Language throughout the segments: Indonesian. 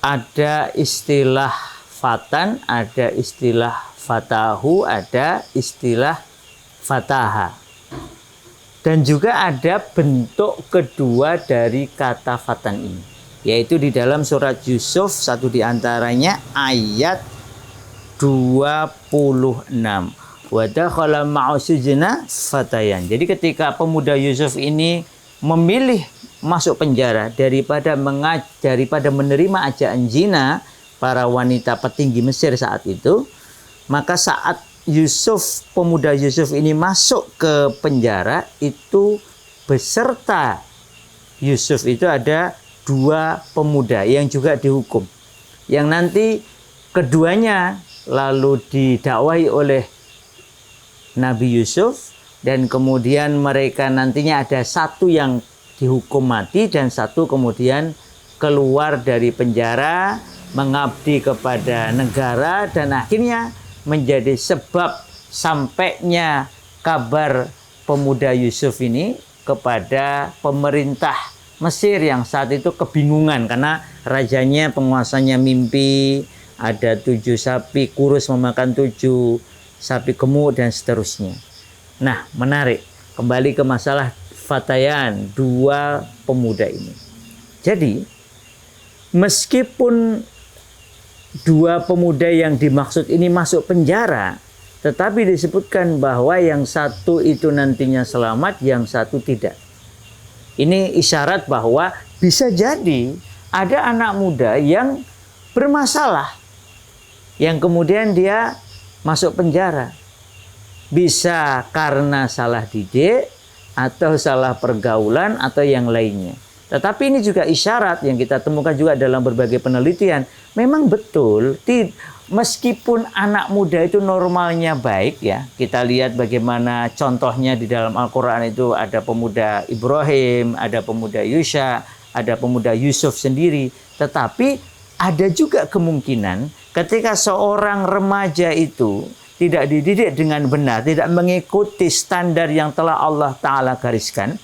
ada istilah fatan, ada istilah fatahu, ada istilah fataha. Dan juga ada bentuk kedua dari kata fatan ini, yaitu di dalam surat Yusuf, satu di antaranya ayat 26. Wa dakhala ma'u sijna fatayan. Jadi ketika pemuda Yusuf ini memilih masuk penjara daripada menerima ajakan zina para wanita petinggi Mesir saat itu, maka saat pemuda Yusuf ini masuk ke penjara, itu beserta Yusuf itu ada 2 pemuda yang juga dihukum, yang nanti keduanya lalu didakwahi oleh Nabi Yusuf, dan kemudian mereka nantinya ada satu yang dihukum mati dan satu kemudian keluar dari penjara mengabdi kepada negara, dan akhirnya menjadi sebab sampainya kabar pemuda Yusuf ini kepada pemerintah Mesir yang saat itu kebingungan karena rajanya, penguasanya mimpi ada 7 sapi kurus memakan 7 sapi gemuk dan seterusnya. Nah, menarik. Kembali ke masalah fatayan, 2 pemuda ini. Jadi, meskipun 2 pemuda yang dimaksud ini masuk penjara, tetapi disebutkan bahwa yang satu itu nantinya selamat, yang satu tidak. Ini isyarat bahwa bisa jadi ada anak muda yang bermasalah, yang kemudian dia masuk penjara. Bisa karena salah didik, atau salah pergaulan, atau yang lainnya. Tetapi ini juga isyarat yang kita temukan juga dalam berbagai penelitian. Memang betul, meskipun anak muda itu normalnya baik ya. Kita lihat bagaimana contohnya di dalam Al-Quran itu ada pemuda Ibrahim, ada pemuda Yusha, ada pemuda Yusuf sendiri. Tetapi ada juga kemungkinan ketika seorang remaja itu tidak dididik dengan benar, tidak mengikuti standar yang telah Allah Ta'ala gariskan.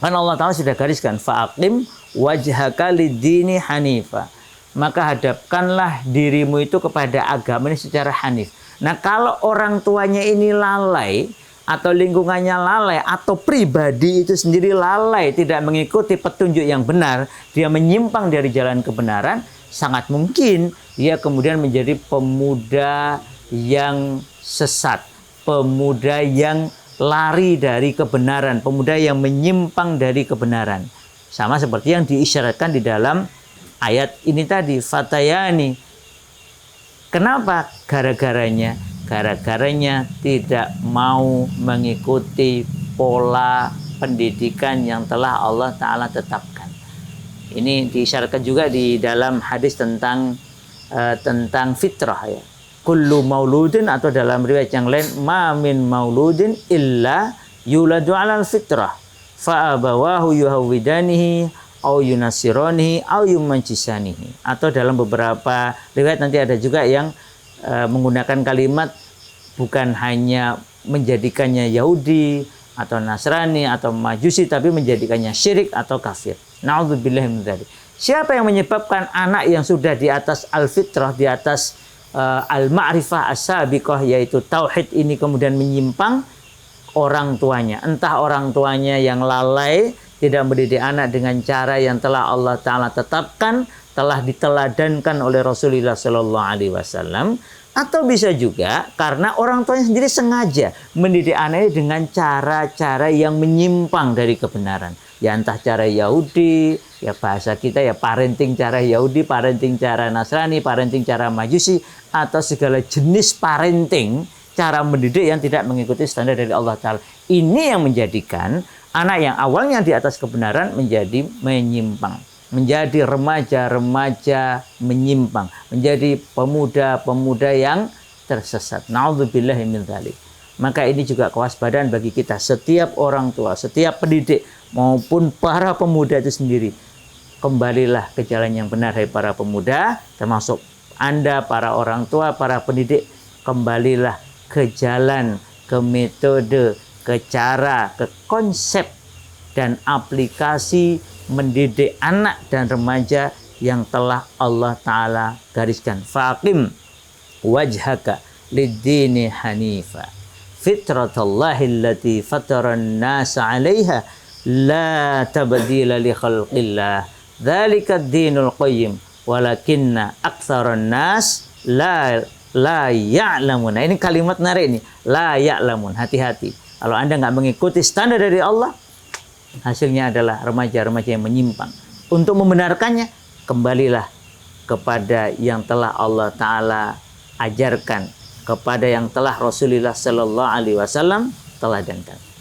Karena Allah Ta'ala sudah gariskan, fa'aqim wajhaka lid-dini hanifa. Maka hadapkanlah dirimu itu kepada agama ini secara hanif. Nah, kalau orang tuanya ini lalai, atau lingkungannya lalai, atau pribadi itu sendiri lalai, tidak mengikuti petunjuk yang benar, dia menyimpang dari jalan kebenaran, sangat mungkin dia kemudian menjadi pemuda yang sesat, pemuda yang lari dari kebenaran, pemuda yang menyimpang dari kebenaran. Sama seperti yang diisyaratkan di dalam ayat ini tadi, fatayani. Kenapa? Gara-garanya tidak mau mengikuti pola pendidikan yang telah Allah Ta'ala tetapkan. Ini diisyaratkan juga di dalam hadis tentang fitrah ya. Kullu mauludin, atau dalam riwayat yang lain, ma min mauludin illa yuladu alal fitrah fa abawahu yuhawidanihi au yunasironihi au yumancisanihi. Atau dalam beberapa riwayat nanti ada juga yang menggunakan kalimat bukan hanya menjadikannya Yahudi atau Nasrani atau Majusi, tapi menjadikannya syirik atau kafir. Na'udzubillah min dzalik. Siapa yang menyebabkan anak yang sudah di atas al-fitrah, di atas al-ma'rifah as-sabiqah, yaitu tauhid ini kemudian menyimpang? Orang tuanya. Entah orang tuanya yang lalai, tidak mendidik anak dengan cara yang telah Allah Ta'ala tetapkan, telah diteladankan oleh Rasulullah SAW, atau bisa juga karena orang tuanya sendiri sengaja mendidik anaknya dengan cara-cara yang menyimpang dari kebenaran. Ya entah cara Yahudi, ya bahasa kita ya parenting cara Yahudi, parenting cara Nasrani, parenting cara Majusi, atau segala jenis parenting, cara mendidik yang tidak mengikuti standar dari Allah Ta'ala. Ini yang menjadikan anak yang awalnya di atas kebenaran menjadi menyimpang, menjadi remaja-remaja menyimpang, menjadi pemuda-pemuda yang tersesat. Na'udzubillahi min dzalik. Maka ini juga kewaspadaan bagi kita, setiap orang tua, setiap pendidik maupun para pemuda itu sendiri. Kembalilah ke jalan yang benar, hai para pemuda, termasuk Anda para orang tua, para pendidik, kembalilah ke jalan, ke metode, ke cara, ke konsep dan aplikasi mendidik anak dan remaja yang telah Allah Ta'ala gariskan. Faqim wajhaka lid-dini hanifa fitratallahi allati fataran nasa 'alaiha la tabdila li khalqillah dzalika ad-dinul qayyim walakinna aktsaran nas la ya'lamun. Nah, ini kalimat menarik ini, la ya'lamun. Hati-hati kalau Anda nggak mengikuti standar dari Allah, hasilnya adalah remaja-remaja yang menyimpang. Untuk membenarkannya, kembalilah kepada yang telah Allah Ta'ala ajarkan, kepada yang telah Rasulullah Sallallahu Alaihi Wasallam teladankan.